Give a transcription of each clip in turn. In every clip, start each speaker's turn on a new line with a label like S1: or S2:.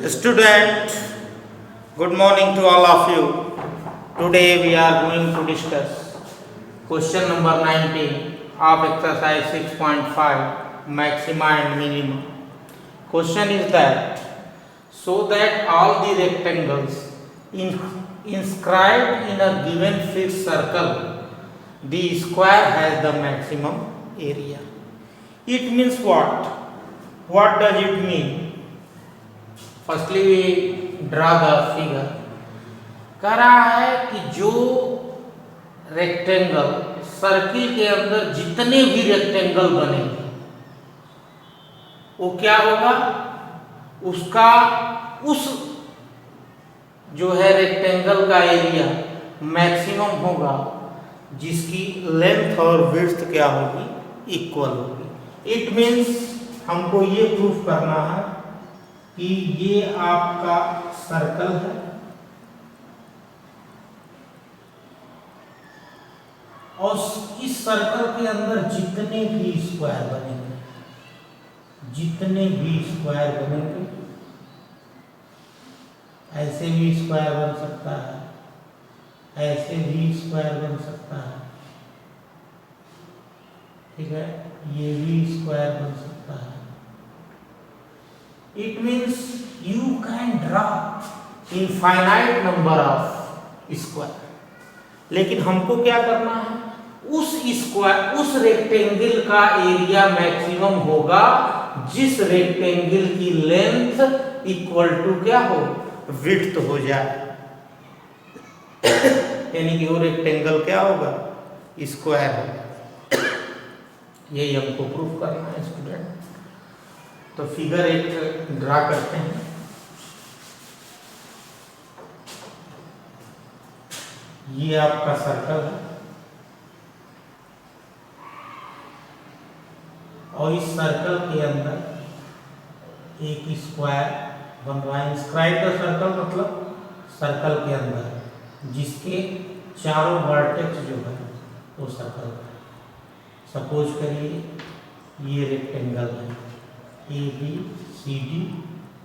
S1: Student, good morning to all of you. Today we are going to discuss question number 19 of exercise 6.5 maxima and minima. Question is that so that all the rectangles inscribed in a given fixed circle, the square has the maximum area. It means what? What does it mean? Firstly we draw the figure. कह रहा है कि जो rectangle circle के अंदर जितने भी rectangle बनेंगे वो क्या होगा, उसका उस जो है रेक्टेंगल का एरिया मैक्सिमम होगा जिसकी लेंथ और विड्थ क्या होगी, इक्वल होगी। इट मीन्स हमको ये प्रूफ करना है कि ये आपका सर्कल है और इस सर्कल के अंदर जितने भी स्क्वायर बनेंगे ऐसे भी स्क्वायर बन सकता है, ऐसे भी स्क्वायर बन सकता है, ठीक है, ये भी स्क्वायर बन सकता है। It means you can draw infinite number of square, लेकिन हमको क्या करना है, उस रेक्टेंगल का एरिया मैक्सिमम होगा जिस रेक्टेंगल की लेंथ इक्वल टू क्या हो, विड्थ हो जाए, यानी कि वो रेक्टेंगल क्या होगा, स्क्वायर होगा। यही हमको प्रूफ करना है स्टूडेंट। तो फिगर एक ड्रा करते हैं। ये आपका सर्कल है और इस सर्कल के अंदर एक स्क्वायर बन रहा है। इंस्क्राइब द सर्कल मतलब सर्कल के अंदर जिसके चारों वर्टेक्स जो है वो सर्कल है। सपोज करिए ये रेक्टेंगल है ए बी सी डी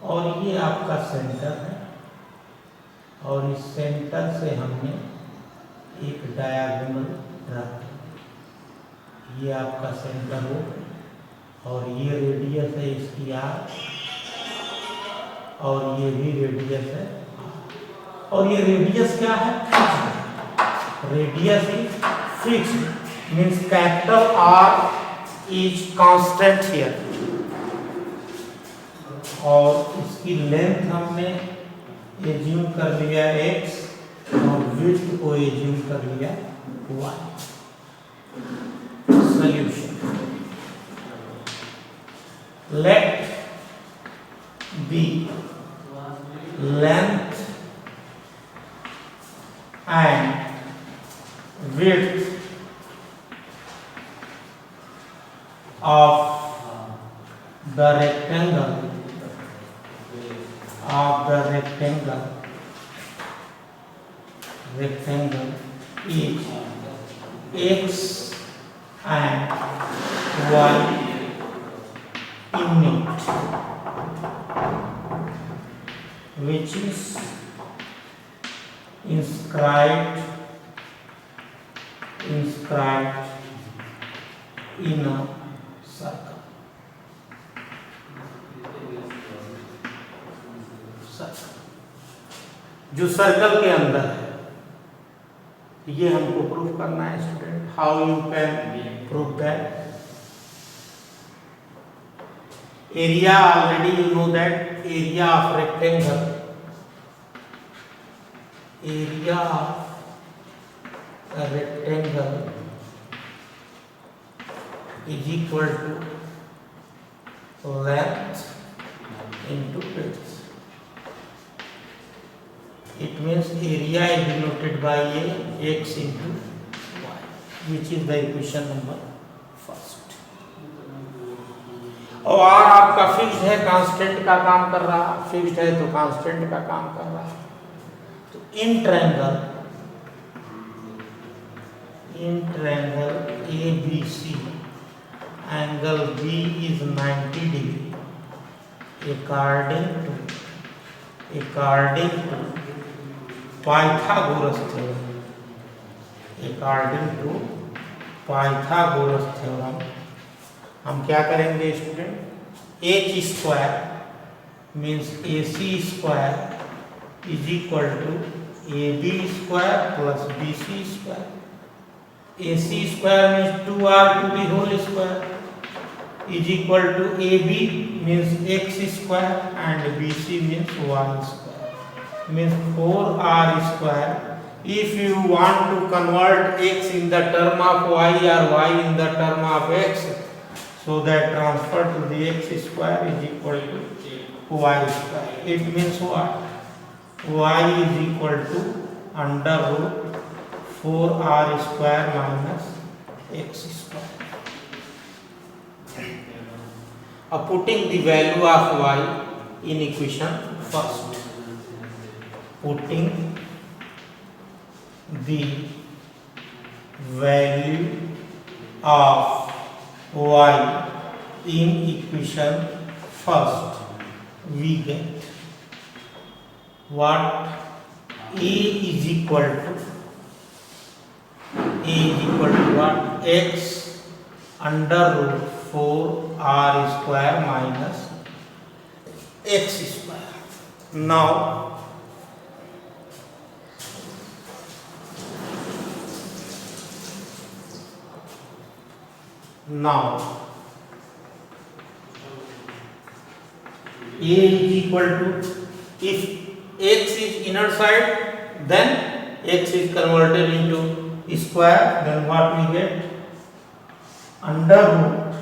S1: और ये आपका सेंटर है और इस सेंटर से हमने एक डायगोनल ड्रा किया। ये आपका सेंटर हो और ये रेडियस है इसकी आर और ये भी रेडियस है और ये रेडियस क्या है, radius is fixed means capital R is constant here और इसकी लेंथ हमने एज्यूम कर लिया x और विड्थ को एज्यूम कर लिया y। Solution, let the length and width of the rectangle is x and y unit, which is inscribed in a circle। जो सर्कल के अंदर है ये हमको प्रूफ करना है student. How you can prove that? Area already you know that area of rectangle is equal to length into width. It means area is denoted by a x into y, which is the equation number first. और r आपका fixed है, constant का काम कर रहा, fixed है तो constant का काम कर रहा। तो in triangle ABC angle B is 90 degree according to according to Pythagoras theorem, according to Pythagoras theorem हम क्या करेंगे student, H square means A C square is equal to A B square plus B C square. A C square means 2r to the whole square is equal to AB means x square and BC means y square means 4r square. If you want to convert x in the term of y or y in the term of x, so that transfer to the x square is equal to y square. It means what? Y is equal to under root 4r square minus x square. Putting the value of y in equation first, putting the value of y in equation first, we get what? A is equal to what? X under root 4r square minus x square. Now A is equal to, if x is inner side, then x is converted into square, then what we get? Under root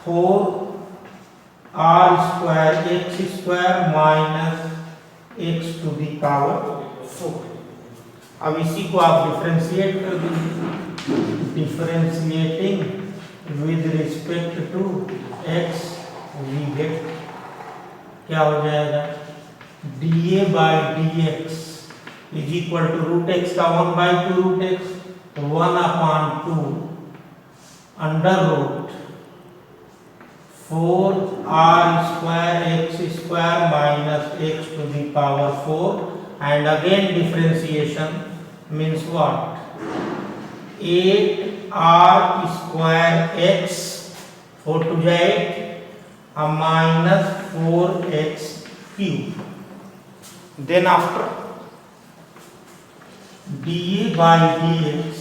S1: 4r square x square minus x to the power 4. अब इसी को आप differentiate कर दीजिए. Differentiating with respect to x we get क्या हो जाएगा? dA by dx is equal to root x का 1 by 2 root x 1 upon 2 under root 4r square x square minus x to the power 4, and again differentiation means what? 8r square x 4 to 8 minus 4x cube. Then after dA by dx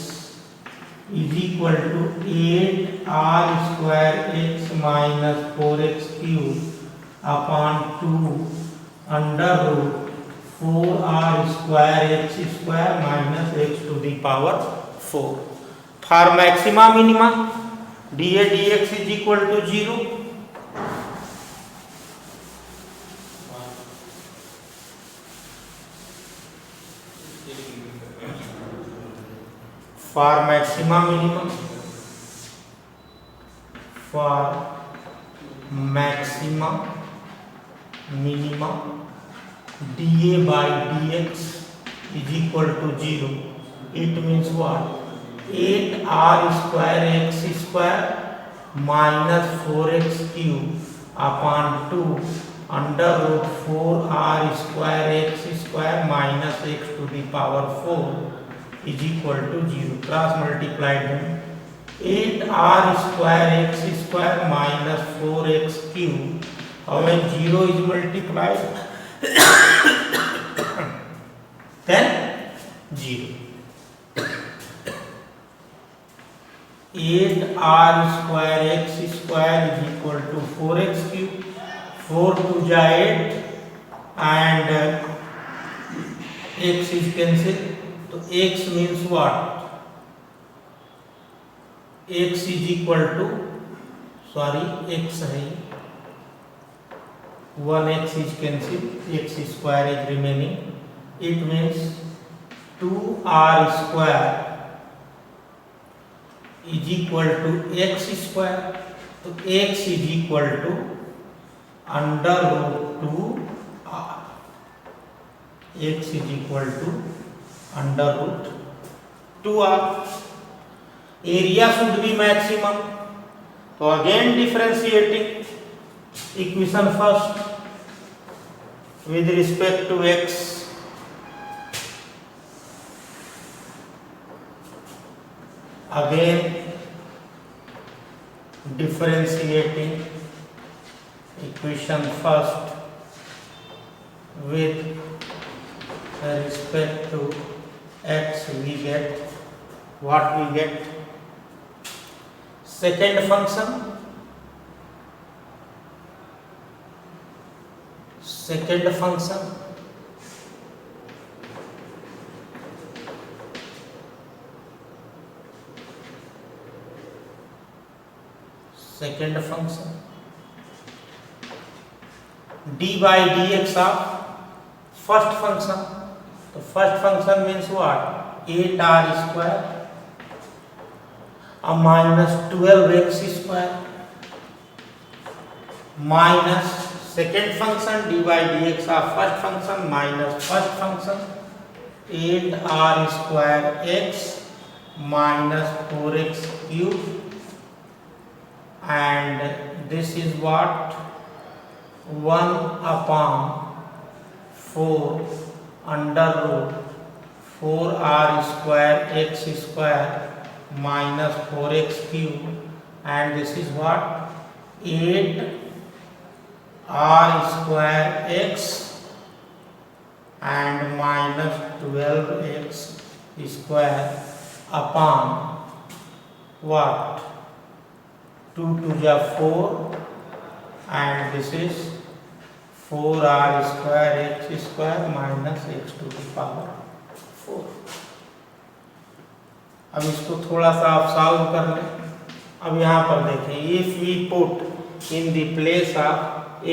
S1: is equal to 8r square x minus 4x cube upon 2 under root 4r square x square minus x to the power 4. For maxima minima, dA dx is equal to 0. For maxima minimum, dA by dx is equal to 0. It means what? 8r square x square minus 4x cube upon 2 under root 4r square x square minus x to the power 4 is equal to 0. Cross multiplied them. 8r square x square minus 4x cube. When 0 is multiplied, then 0. 8r square x square is equal to 4x cube. 4 to 8 and x is cancelled. So x means what? X is equal to, x है 1x is cancelled, x square is remaining. It means 2r square is equal to x square. So x is equal to under root 2r. X is equal to under root 2r. Area should be maximum. So again differentiating equation first. with respect to x, again differentiating equation first with respect to x, we get what we get. Second function, second function d by dx of first function. तो first function means what? 8r square minus 12x square minus second function d by dx of first function minus first function 8r square x minus 4x cube, and this is what 1 upon 4 under root 4r square x square minus 4x cube, and this is what 8r square x and minus 12x square upon what 2 to the 4, and this is 4r square x square minus x to the power 4. अब इसको थोड़ा सा आप solve कर लें. अब यहाँ पर देखें, if we put in the place of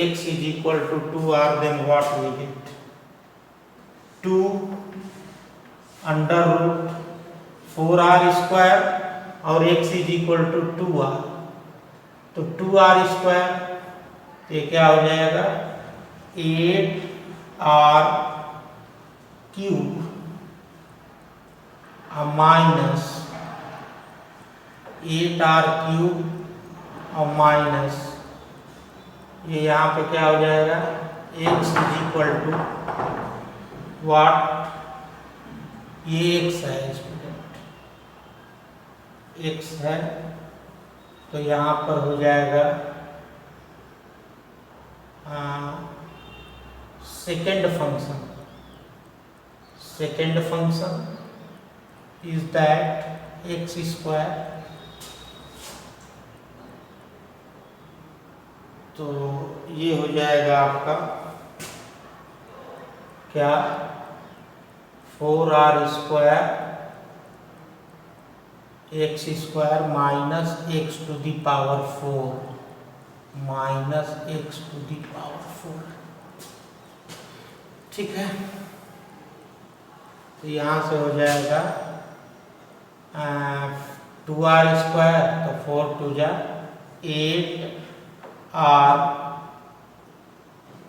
S1: x is equal to 2r, then what we get 2 under root 4r square और x is equal to 2r, तो 2r स्क्वायर ये क्या हो जाएगा 8r cube minus 8r cube और minus ये यहाँ पे क्या हो जाएगा x is equal to what, ये x है स्टूडेंट, x है, तो यहाँ पर हो जाएगा second function is that x square, तो ये हो जाएगा आपका क्या 4r square x square minus x to the power 4 minus x to the power 4. ठीक है, तो यहाँ से हो जाएगा 2r स्क्वायर, तो 4 टू जा 8r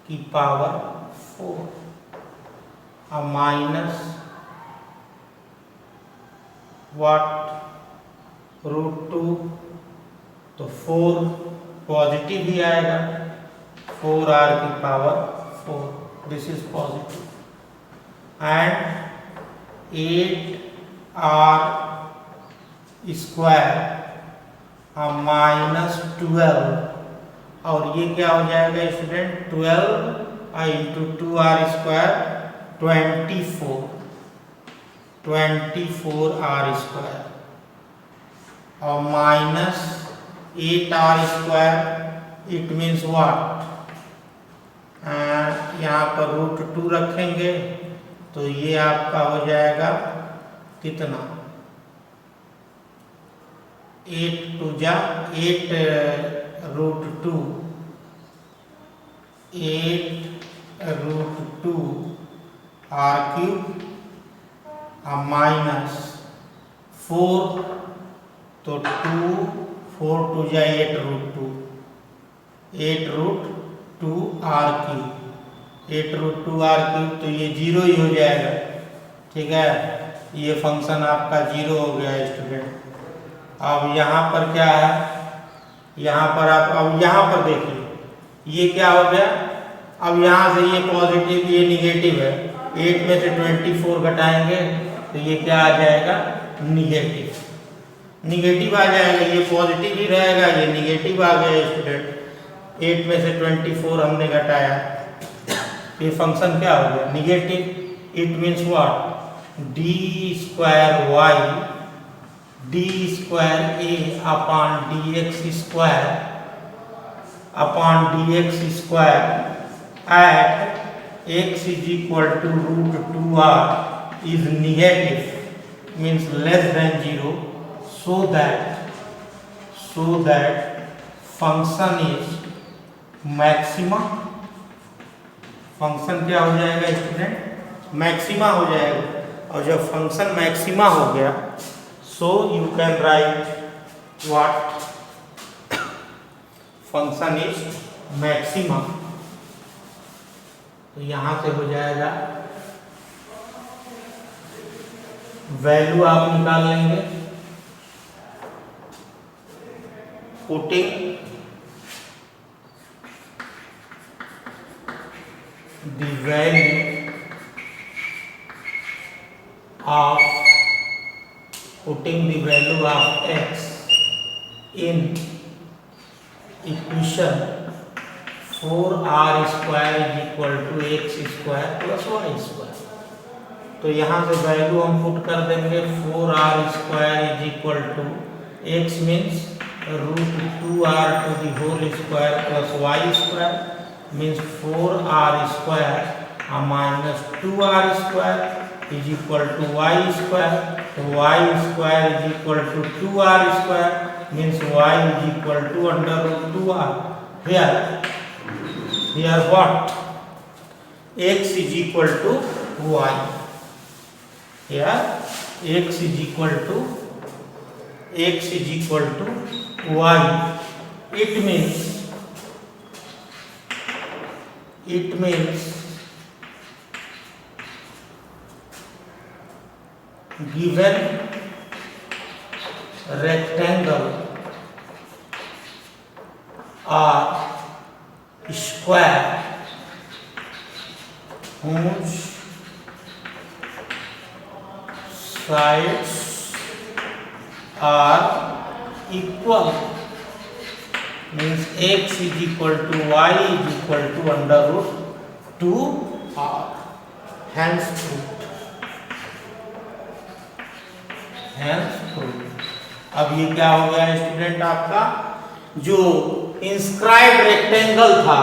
S1: की पावर 4 और माइनस व्हाट √2, तो 4 पॉजिटिव ही आएगा 4r की power 4, this is positive, and 8r square minus 12, और ये क्या हो जाएगा student 12 into 2r square 24r square और minus 8r square, it means what, यहाँ पर √2 रखेंगे तो ये आपका हो जाएगा कितना 8 टू जा 8 √2 r क्यूब माइनस 4, तो 4 टू जा 8 √2 r क्यूब 8 √2 r क्यूब, तो ये 0 ही हो जाएगा. ठीक है, ये फंक्शन आपका 0 हो गया स्टूडेंट. अब यहाँ पर क्या है, यहाँ पर आप अब यहाँ पर देखिए ये क्या हो गया अब यहाँ से ये पॉजिटिव ये निगेटिव है, 8 में से 24 घटाएंगे तो ये क्या आ जाएगा, निगेटिव। निगेटिव आ जाएगा, ये पॉजिटिव ही रहेगा, ये निगेटिव आ गया स्टूडेंट। 8 में से 24 हमने घटाया, ये फंक्शन क्या हो गया, negative. It means what, d square y d square a upon d x square upon d x square at x is equal to root 2r is negative, means less than 0, so that function is maxima. Function क्या हो जाएगा student, maxima हो जाएगा। और जब function maxima हो गया, so you can write what, function is maxima. तो यहां से हो जाएगा, वैल्यू आप निकाल लेंगे, putting the value of x in equation 4r square is equal to x square plus y square। तो यहाँ से वैल्यू हम पुट कर देंगे, 4r square is equal to x means root 2r to the whole square plus y square means 4r square minus 2r square is equal to y square। तो y square is equal to 2r square means y is equal to under root 2r। Here what, x is equal to y, here x is equal to y। It means given rectangle or square whose sides are equal means x is equal to y is equal to under root 2r, hence proved। अब ये क्या हो गया student, आपका जो inscribed rectangle था,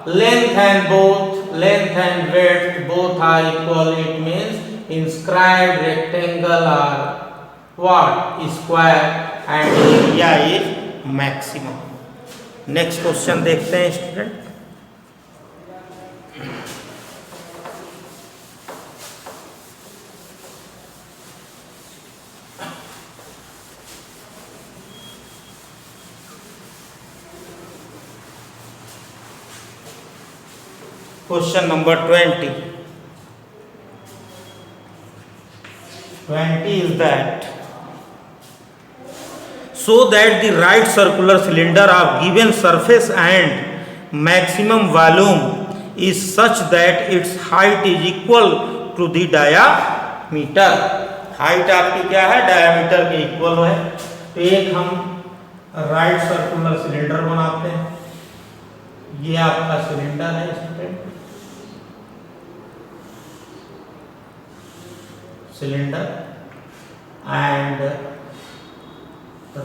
S1: length and breadth both are equal, it means inscribed rectangle are what, square and area is maximum. Next question देखते हैं student. Question number 20 is that so that the right circular cylinder of given surface and maximum volume is such that its height is equal to the diameter। Height आपकी क्या है, diameter के equal है। तो एक हम राइट सर्कुलर सिलेंडर बनाते हैं, ये आपका सिलेंडर है student, cylinder and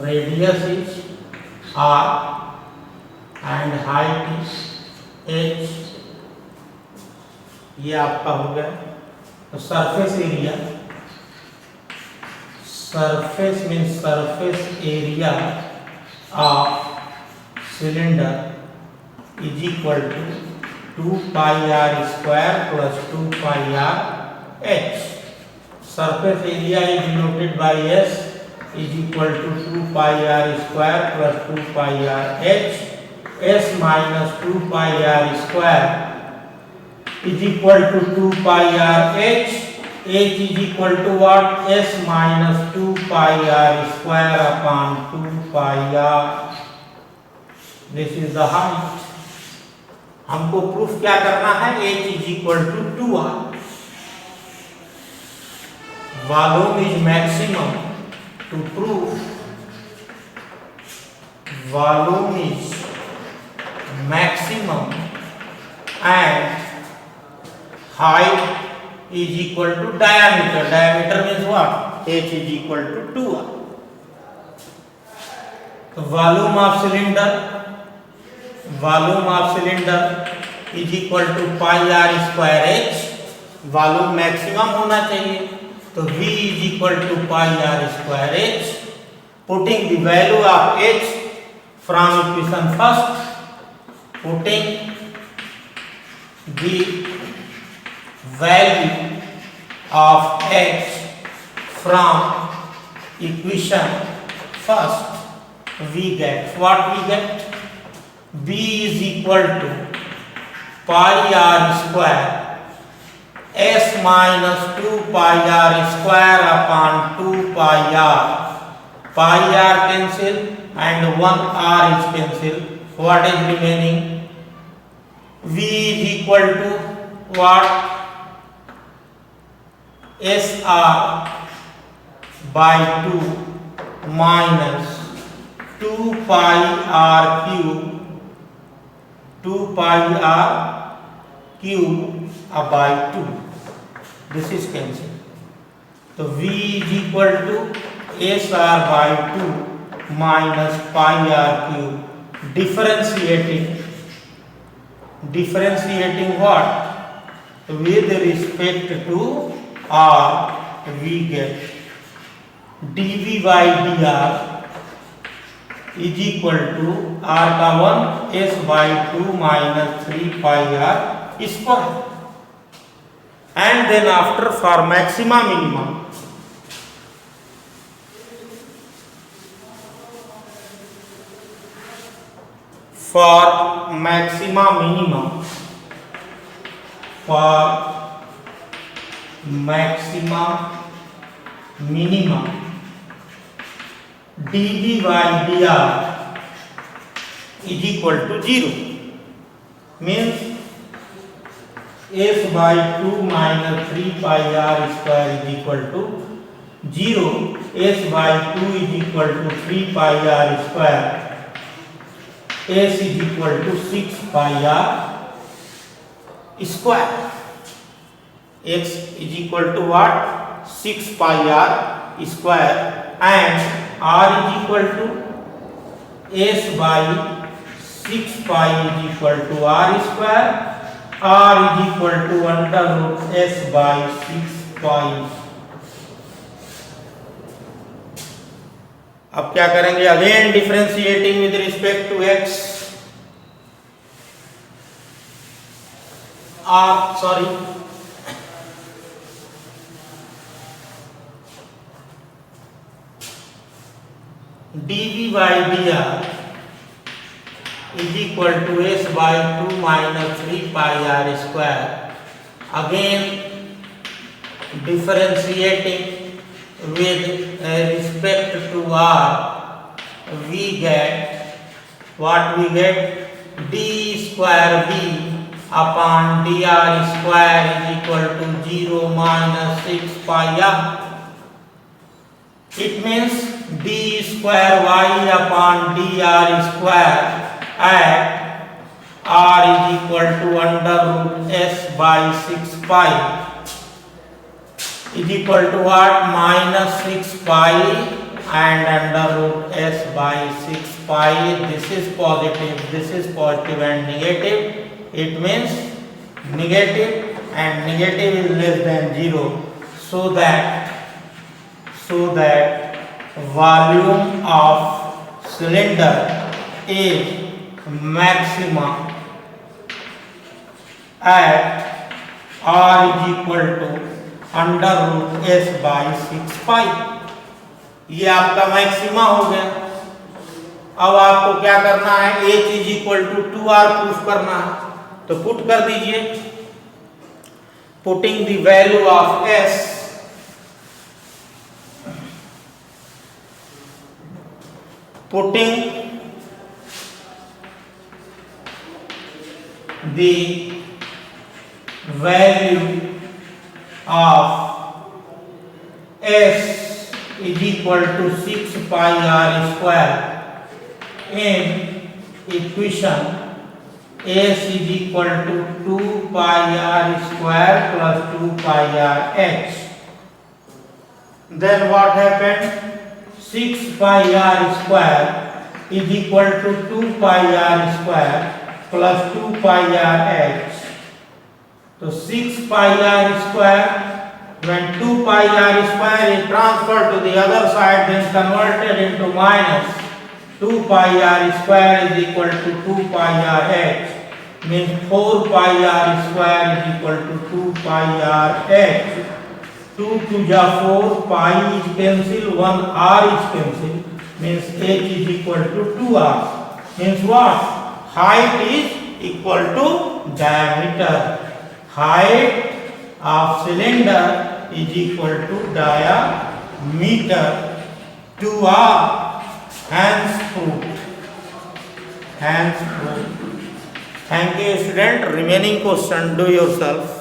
S1: radius is r and height is h। ये आपका हो गया। तो surface area, surface means surface area of cylinder is equal to 2 pi r square plus 2 pi r h. Surface area is denoted by S is equal to 2 pi r square plus 2 pi r h। S minus 2 pi r square is equal to 2 pi r h। H is equal to what, S minus 2 pi r square upon 2 pi r। This is the height, हमको proof क्या करना है, H is equal to 2R, volume is maximum, to prove volume is maximum and height is equal to diameter. Diameter means what? H is equal to 2R. So volume of cylinder is equal to pi r square h. Volume maximum होना चाहिए, तो V is equal to pi r square h. Putting the value of h from equation first, putting the value of h from equation first, we get what we get, B is equal to pi r square s minus 2 pi r square upon 2 pi r. Pi r cancel and 1 r is cancel. What is remaining? V is equal to what? SR by 2 minus 2 pi r cube, 2 pi r cube by 2. This is cancelled. So V is equal to SR by 2 minus pi r cube. Differentiating what? With respect to r, we get dV by dr is equal to r का 1 s by 2 minus 3 pi r square. And then after for maxima minimum, for maxima minimum dV by dr is equal to 0, means s by 2 minus 3 pi r square is equal to 0. S by 2 is equal to 3 pi r square. S is equal to 6 pi r square. X is equal to what? 6 pi r square, and r is equal to s by 6 pi is equal to r square. R is equal to under root s by 6 pi. अब क्या करेंगे? Again differentiating with respect to x. dV by dr is equal to s by 2 minus 3 pi r square. Again differentiating with respect to r, we get what? We get d square v upon dr square is equal to 0 minus 6 pi r. It means d square y upon dr square at r is equal to under root s by 6 pi is equal to what? Minus 6 pi and under root s by 6 pi. This is positive and negative. It means negative and negative is less than 0, so that volume of cylinder is maximum at r is equal to under root s by 6 pi. ये आपका maxima हो गया. अब आपको क्या करना है? h is equal to 2r proof करना है, तो पुट कर दीजिए. Putting the value of s, putting the value of s is equal to 6 pi r square in equation s is equal to 2 pi r square plus 2 pi r h. Then what happened? 6 pi r square is equal to 2 pi r square plus 2 pi r h. So 6 pi r square, when 2 pi r square is transferred to the other side, then converted into minus 2 pi r square is equal to 2 pi r h, means 4 pi r square is equal to 2 pi r h. 2 to the 4, pi is cancel, 1 r is cancel, means h is equal to 2r. Means what? Height is equal to diameter. Height of cylinder is equal to diameter. 2r. Hence proved. Thank you, student. Remaining question do yourself.